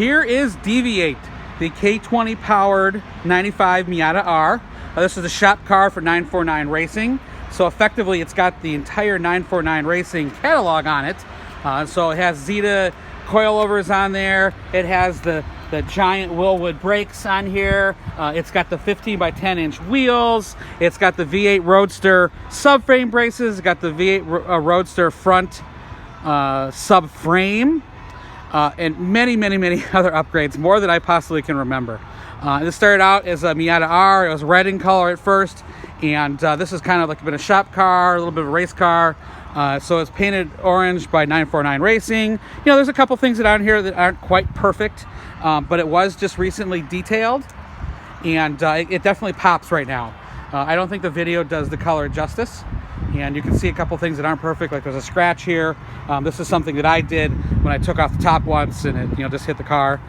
Here is Deviate, the K20 powered 95 Miata R. This is a shop car for 949 Racing. So effectively, it's got the entire 949 Racing catalog on it. So it has Zeta coilovers on there. It has the giant Willwood brakes on here. It's got the 15 by 10 inch wheels. It's got the V8 Roadster subframe braces. It's got the V8 Roadster front subframe. And many other upgrades, more than I possibly can remember. This started out as a Miata R. It was red in color at first, and this is kind of like been a shop car, a little bit of a race car. So it's painted orange by 949 Racing. You know, there's a couple things that on here that aren't quite perfect, but it was just recently detailed, and it definitely pops right now. I don't think the video does the color justice. And you can see a couple things that aren't perfect, like there's a scratch here. This is something that I did when I took off the top once and it, just hit the car.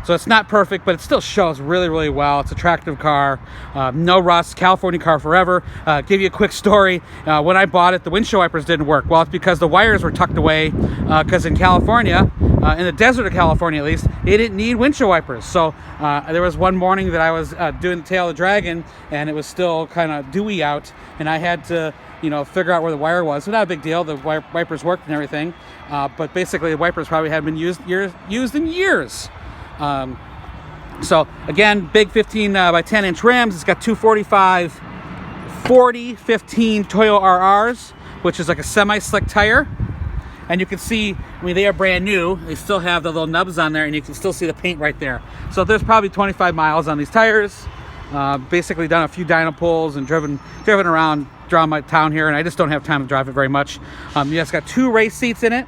So it's not perfect, but it still shows really well. It's an attractive car, no rust, California car forever. Give you a quick story. When I bought it, the windshield wipers didn't work. Well, it's because the wires were tucked away, because in California, in the desert of California at least, it didn't need windshield wipers. So there was one morning that I was doing the tail of the Dragon, and it was still kind of dewy out, and I had to figure out where the wire was. So not a big deal. The wipers worked and everything, but basically the wipers probably hadn't been used in years. So again, big 15 by 10 inch rims. It's got 245 40/15 Toyo RRs, which is like a semi-slick tire. And you can see, they are brand new. They still have the little nubs on there, and you can still see the paint right there. So there's probably 25 miles on these tires. Basically done a few dyno pulls and driven around my town here, and I just don't have time to drive it very much. It's got 2 race seats in it.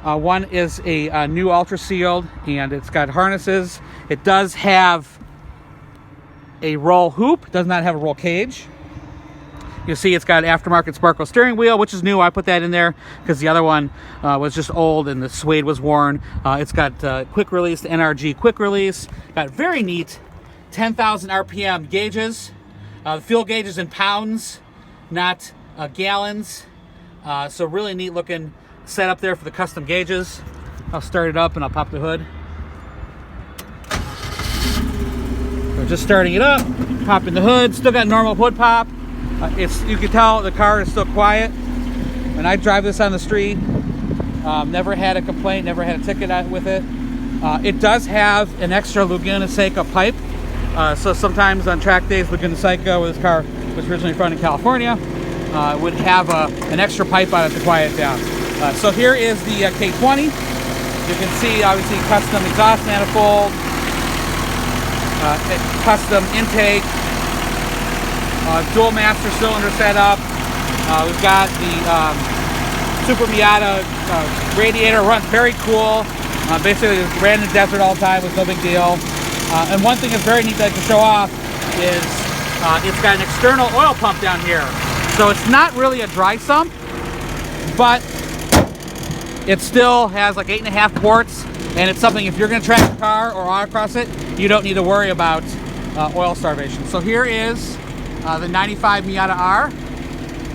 One is a new Ultra Sealed, and it's got harnesses. It does have a roll hoop. It does not have a roll cage. You'll see it's got an aftermarket Sparkle steering wheel, which is new. I put that in there because the other one was just old and the suede was worn. It's got quick release, the NRG quick release. Got very neat 10,000 RPM gauges. The fuel gauge is in pounds, not gallons. So really neat looking setup there for the custom gauges. I'll start it up and I'll pop the hood. We're just starting it up, popping the hood. Still got normal hood pop. You can tell the car is still quiet. When I drive this on the street, never had a complaint, never had a ticket with it. It does have an extra Laguna Seca pipe. So sometimes on track days, Laguna Seca, where this car was originally from in California, would have an extra pipe on it to quiet it down. So here is the K20. You can see, obviously, custom exhaust manifold, custom intake, dual master cylinder setup. We've got the Super Miata radiator. Runs very cool. Basically, it ran in the desert all the time. It was no big deal. And one thing that's very neat that I can show off is it's got an external oil pump down here. So it's not really a dry sump, but it still has like 8.5 ports, and it's something, if you're going to track the car or autocross it, you don't need to worry about oil starvation. So here is the 95 Miata R,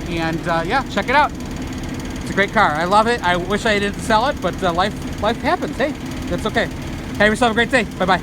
and yeah, check it out. It's a great car. I love it. I wish I didn't sell it, but life happens. Hey, that's okay. Have yourself a great day. Bye-bye.